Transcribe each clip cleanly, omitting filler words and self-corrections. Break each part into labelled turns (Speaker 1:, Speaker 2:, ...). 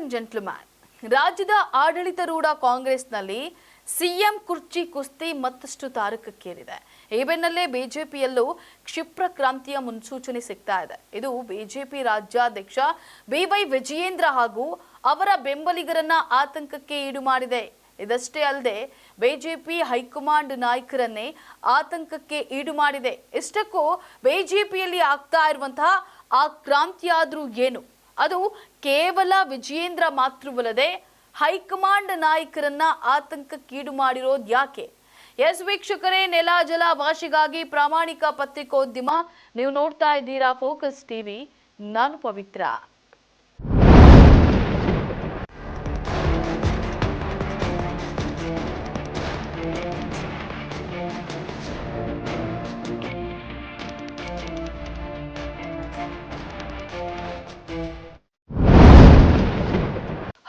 Speaker 1: And gentleman, ರಾಜ್ಯದ ಆಡಳಿತಾರೂಢ ಕಾಂಗ್ರೆಸ್ನಲ್ಲಿ ಸಿಎಂ ಕುರ್ಚಿ ಕುಸ್ತಿ ಮತ್ತಷ್ಟು ತಾರಕಕ್ಕೇರಿದೆ. ಈ ಬೆನ್ನಲ್ಲೇ ಬಿಜೆಪಿಯಲ್ಲೂ ಕ್ಷಿಪ್ರ ಕ್ರಾಂತಿಯ ಮುನ್ಸೂಚನೆ ಸಿಗ್ತಾ ಇದೆ. ಇದು ಬಿಜೆಪಿ ರಾಜ್ಯಾಧ್ಯಕ್ಷ ಬಿವೈ ವಿಜಯೇಂದ್ರ ಹಾಗೂ ಅವರ ಬೆಂಬಲಿಗರನ್ನ ಆತಂಕಕ್ಕೆ ಈಡು ಮಾಡಿದೆ. ಇದಷ್ಟೇ ಅಲ್ಲದೆ ಬಿಜೆಪಿ ಹೈಕಮಾಂಡ್ ನಾಯಕರನ್ನೇ ಆತಂಕಕ್ಕೆ ಈಡು ಮಾಡಿದೆ. ಇಷ್ಟಕ್ಕೂ ಬಿಜೆಪಿಯಲ್ಲಿ ಆಗ್ತಾ ಇರುವಂತಹ ಆ ಕ್ರಾಂತಿಯಾದ್ರೂ ಏನು? ಅದು ಕೇವಲ ವಿಜಯೇಂದ್ರ ಮಾತ್ರವಲ್ಲದೆ ಹೈಕಮಾಂಡ್ ನಾಯಕರನ್ನ ಆತಂಕಕ್ಕೀಡು ಮಾಡಿರೋದು ಯಾಕೆ? ಎಸ್ ವೀಕ್ಷಕರೇ, ನೆಲ ಜಲ ಭಾಷೆಗಾಗಿ ಪ್ರಾಮಾಣಿಕ ಪತ್ರಿಕೋದ್ಯಮ. ನೀವು ನೋಡ್ತಾ ಇದ್ದೀರಾ ಫೋಕಸ್ ಟಿವಿ. ನಾನು ಪವಿತ್ರ.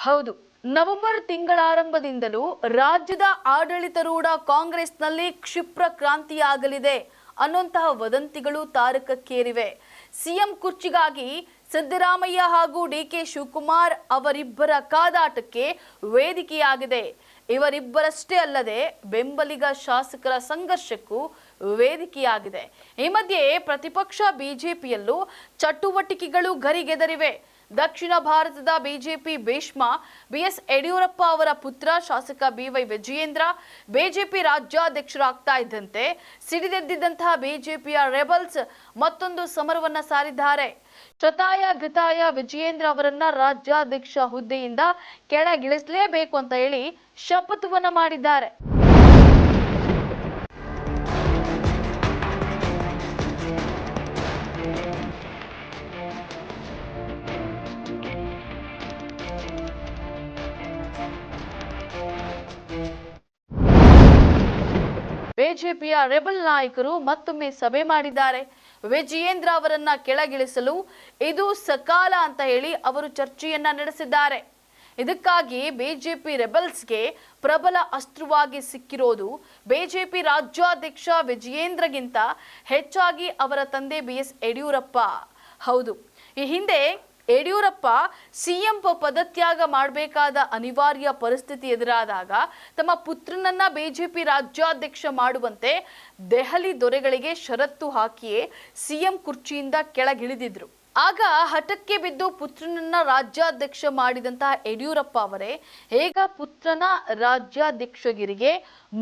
Speaker 1: ಹೌದು, ನವೆಂಬರ್ ತಿಂಗಳಾರಂಭದಿಂದಲೂ ರಾಜ್ಯದ ಆಡಳಿತಾರೂಢ ಕಾಂಗ್ರೆಸ್ನಲ್ಲಿ ಕ್ಷಿಪ್ರ ಕ್ರಾಂತಿಯಾಗಲಿದೆ ಅನ್ನುವಂತಹ ವದಂತಿಗಳು ತಾರಕಕ್ಕೇರಿವೆ. ಸಿಎಂ ಕುರ್ಚಿಗಾಗಿ ಸಿದ್ದರಾಮಯ್ಯ ಹಾಗೂ ಡಿಕೆ ಶಿವಕುಮಾರ್ ಅವರಿಬ್ಬರ ಕಾದಾಟಕ್ಕೆ ವೇದಿಕೆಯಾಗಿದೆ. ಇವರಿಬ್ಬರಷ್ಟೇ ಅಲ್ಲದೆ ಬೆಂಬಲಿಗ ಶಾಸಕರ ಸಂಘರ್ಷಕ್ಕೂ ವೇದಿಕೆಯಾಗಿದೆ. ಈ ಮಧ್ಯೆ ಪ್ರತಿಪಕ್ಷ ಬಿಜೆಪಿಯಲ್ಲೂ ಚಟುವಟಿಕೆಗಳು ಗರಿಗೆದರಿವೆ. ದಕ್ಷಿಣ ಭಾರತದ ಬಿಜೆಪಿ ಭೀಷ್ಮ ಬಿಎಸ್ ಯಡಿಯೂರಪ್ಪ ಅವರ ಪುತ್ರ ಶಾಸಕ ಬಿವೈ ವಿಜಯೇಂದ್ರ ಬಿಜೆಪಿ ರಾಜ್ಯಾಧ್ಯಕ್ಷರಾಗ್ತಾ ಇದ್ದಂತೆ ಸಿಡಿದೆದ್ದಿದ್ದಂತಹ ಬಿಜೆಪಿಯ ರೆಬಲ್ಸ್ ಮತ್ತೊಂದು ಸಮರವನ್ನ ಸಾರಿದ್ದಾರೆ. ಶತಾಯ ಗತಾಯ ವಿಜಯೇಂದ್ರ ಅವರನ್ನ ರಾಜ್ಯಾಧ್ಯಕ್ಷ ಹುದ್ದೆಯಿಂದ ಕೆಳಗಿಳಿಸಲೇಬೇಕು ಅಂತ ಹೇಳಿ ಶಪಥವನ್ನ ಮಾಡಿದ್ದಾರೆ. ಬಿಜೆಪಿಯ ರೆಬಲ್ ನಾಯಕರು ಮತ್ತೊಮ್ಮೆ ಸಭೆ ಮಾಡಿದ್ದಾರೆ. ವಿಜಯೇಂದ್ರ ಅವರನ್ನ ಕೆಳಗಿಳಿಸಲು ಇದು ಸಕಾಲ ಅಂತ ಹೇಳಿ ಅವರು ಚರ್ಚೆಯನ್ನ ನಡೆಸಿದ್ದಾರೆ. ಇದಕ್ಕಾಗಿ ಬಿಜೆಪಿ ರೆಬಲ್ಸ್ಗೆ ಪ್ರಬಲ ಅಸ್ತ್ರವಾಗಿ ಸಿಕ್ಕಿರೋದು ಬಿಜೆಪಿ ರಾಜ್ಯಾಧ್ಯಕ್ಷ ವಿಜಯೇಂದ್ರಗಿಂತ ಹೆಚ್ಚಾಗಿ ಅವರ ತಂದೆ ಬಿಎಸ್ ಯಡಿಯೂರಪ್ಪ. ಹೌದು, ಈ ಹಿಂದೆ ಯಡಿಯೂರಪ್ಪ ಸಿಎಂ ಪದತ್ಯಾಗ ಮಾಡಬೇಕಾದ ಅನಿವಾರ್ಯ ಪರಿಸ್ಥಿತಿ ಎದುರಾದಾಗ ತಮ್ಮ ಪುತ್ರನನ್ನ ಬಿಜೆಪಿ ರಾಜ್ಯಾಧ್ಯಕ್ಷ ಮಾಡುವಂತೆ ದೆಹಲಿ ದೊರೆಗಳಿಗೆ ಷರತ್ತು ಹಾಕಿಯೇ ಸಿಎಂ ಕುರ್ಚಿಯಿಂದ ಕೆಳಗಿಳಿದಿದ್ರು. ಆಗ ಹಠಕ್ಕೆ ಬಿದ್ದು ಪುತ್ರನನ್ನ ರಾಜ್ಯಾಧ್ಯಕ್ಷ ಮಾಡಿದಂತಹ ಯಡಿಯೂರಪ್ಪ ಅವರೇ ಹೇಗ ಪುತ್ರನ ರಾಜ್ಯಾಧ್ಯಕ್ಷಗಿರಿಗೆ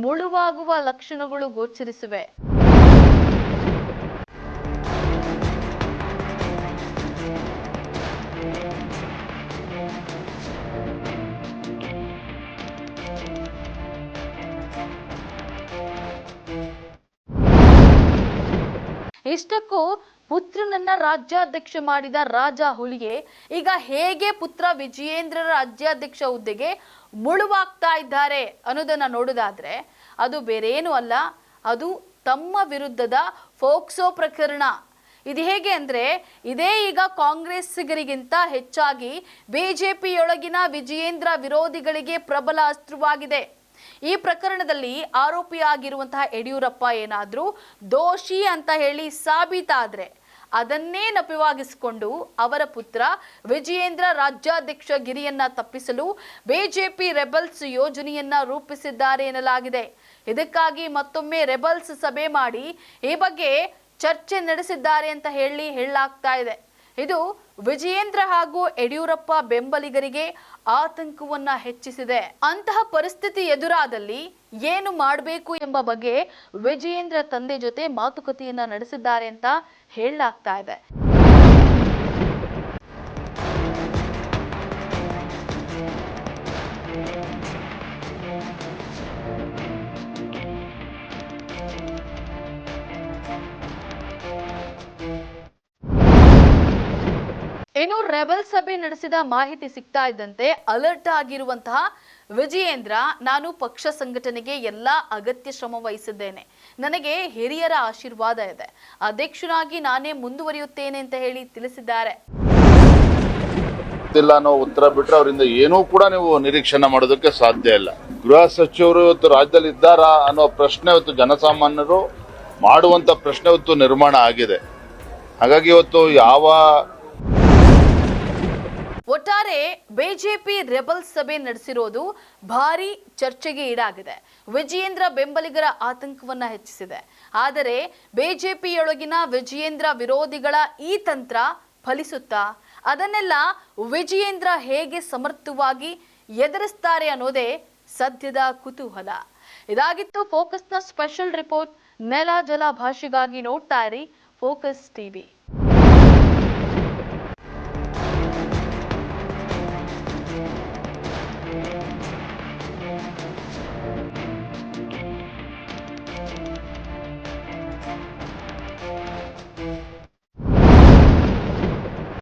Speaker 1: ಮುಳುವಾಗುವ ಲಕ್ಷಣಗಳು ಗೋಚರಿಸಿವೆ. ಇಷ್ಟಕ್ಕೂ ಪುತ್ರನನ್ನ ರಾಜ್ಯಾಧ್ಯಕ್ಷ ಮಾಡಿದ ರಾಜ ಹುಲಿಗೆ ಈಗ ಹೇಗೆ ಪುತ್ರ ವಿಜಯೇಂದ್ರ ರಾಜ್ಯಾಧ್ಯಕ್ಷ ಹುದ್ದೆಗೆ ಮುಳುವಾಗ್ತಾ ಇದ್ದಾರೆ ಅನ್ನೋದನ್ನ ನೋಡೋದಾದ್ರೆ ಅದು ಬೇರೇನೂ ಅಲ್ಲ, ಅದು ತಮ್ಮ ವಿರುದ್ಧದ ಫೋಕ್ಸೋ ಪ್ರಕರಣ. ಇದು ಹೇಗೆ ಅಂದ್ರೆ ಇದೇ ಈಗ ಕಾಂಗ್ರೆಸ್ಸಿಗರಿಗಿಂತ ಹೆಚ್ಚಾಗಿ ಬಿಜೆಪಿಯೊಳಗಿನ ವಿಜಯೇಂದ್ರ ವಿರೋಧಿಗಳಿಗೆ ಪ್ರಬಲ ಅಸ್ತ್ರವಾಗಿದೆ. ಈ ಪ್ರಕರಣದಲ್ಲಿ ಆರೋಪಿಯಾಗಿರುವಂತಹ ಯಡಿಯೂರಪ್ಪ ಏನಾದ್ರೂ ದೋಷಿ ಅಂತ ಹೇಳಿ ಸಾಬೀತಾದ್ರೆ ಅದನ್ನೇ ನಪಿವಾಗಿಸಿಕೊಂಡು ಅವರ ಪುತ್ರ ವಿಜಯೇಂದ್ರ ರಾಜ್ಯಾಧ್ಯಕ್ಷ ಗಿರಿಯನ್ನ ತಪ್ಪಿಸಲು ಬಿಜೆಪಿ ರೆಬಲ್ಸ್ ಯೋಜನೆಯನ್ನ ರೂಪಿಸಿದ್ದಾರೆ ಎನ್ನಲಾಗಿದೆ. ಇದಕ್ಕಾಗಿ ಮತ್ತೊಮ್ಮೆ ರೆಬಲ್ಸ್ ಸಭೆ ಮಾಡಿ ಈ ಬಗ್ಗೆ ಚರ್ಚೆ ನಡೆಸಿದ್ದಾರೆ ಅಂತ ಹೇಳಲಾಗ್ತಾ ಇದೆ. ಇದು ವಿಜಯೇಂದ್ರ ಹಾಗೂ ಯಡಿಯೂರಪ್ಪ ಬೆಂಬಲಿಗರಿಗೆ ಆತಂಕವನ್ನ ಹೆಚ್ಚಿಸಿದೆ. ಅಂತಹ ಪರಿಸ್ಥಿತಿ ಎದುರಾದಲ್ಲಿ ಏನು ಮಾಡಬೇಕು ಎಂಬ ಬಗ್ಗೆ ವಿಜಯೇಂದ್ರ ತಂದೆ ಜೊತೆ ಮಾತುಕತೆಯನ್ನ ನಡೆಸಿದ್ದಾರೆ ಅಂತ ಹೇಳಲಾಗ್ತಾ ಇದೆ. ಇನ್ನು ರೆಬಲ್ ಸಭೆ ನಡೆಸಿದ ಮಾಹಿತಿ ಸಿಗ್ತಾ ಇದ್ದಂತೆ ಅಲರ್ಟ್ ಆಗಿರುವಂತಹ ವಿಜಯೇಂದ್ರ, ನಾನು ಪಕ್ಷ ಸಂಘಟನೆಗೆ ಎಲ್ಲಾ ಅಗತ್ಯ ಶ್ರಮ ವಹಿಸಿದ್ದೇನೆ, ನನಗೆ ಹಿರಿಯರ ಆಶೀರ್ವಾದ ಇದೆ, ಅಧ್ಯಕ್ಷನಾಗಿ ನಾನೇ ಮುಂದುವರಿಯುತ್ತೇನೆ ಅಂತ ಹೇಳಿ ತಿಳಿಸಿದ್ದಾರೆ.
Speaker 2: ಉತ್ತರ ಬಿಟ್ಟರೆ ಅವರಿಂದ ಏನೂ ಕೂಡ ನೀವು ನಿರೀಕ್ಷಣೆ ಮಾಡೋದಕ್ಕೆ ಸಾಧ್ಯ ಇಲ್ಲ. ಗೃಹ ಸಚಿವರು ಇವತ್ತು ರಾಜ್ಯದಲ್ಲಿ ಇದ್ದಾರಾ ಅನ್ನೋ ಪ್ರಶ್ನೆ ಇವತ್ತು ಜನಸಾಮಾನ್ಯರು ಮಾಡುವಂತ ಪ್ರಶ್ನೆ ಇವತ್ತು ನಿರ್ಮಾಣ ಆಗಿದೆ. ಹಾಗಾಗಿ ಇವತ್ತು ಯಾವ
Speaker 1: ಒಟ್ಟಾರೆ ಬಿಜೆಪಿ ರೆಬಲ್ ಸಭೆ ನಡೆಸಿರೋದು ಭಾರಿ ಚರ್ಚೆಗೆ ಈಡಾಗಿದೆ. ವಿಜಯೇಂದ್ರ ಬೆಂಬಲಿಗರ ಆತಂಕವನ್ನ ಹೆಚ್ಚಿಸಿದೆ. ಆದರೆ ಬಿಜೆಪಿಯೊಳಗಿನ ವಿಜಯೇಂದ್ರ ವಿರೋಧಿಗಳ ಈ ತಂತ್ರ ಫಲಿಸುತ್ತಾ? ಅದನ್ನೆಲ್ಲ ವಿಜಯೇಂದ್ರ ಹೇಗೆ ಸಮರ್ಥವಾಗಿ ಎದುರಿಸ್ತಾರೆ ಅನ್ನೋದೇ ಸದ್ಯದ ಕುತೂಹಲ. ಇದಾಗಿತ್ತು ಫೋಕಸ್ನ ಸ್ಪೆಷಲ್ ರಿಪೋರ್ಟ್. ನೆಲ ಜಲ ಭಾಷೆಗಾಗಿ ನೋಡ್ತಾ ಇರಿ ಫೋಕಸ್ ಟಿವಿ.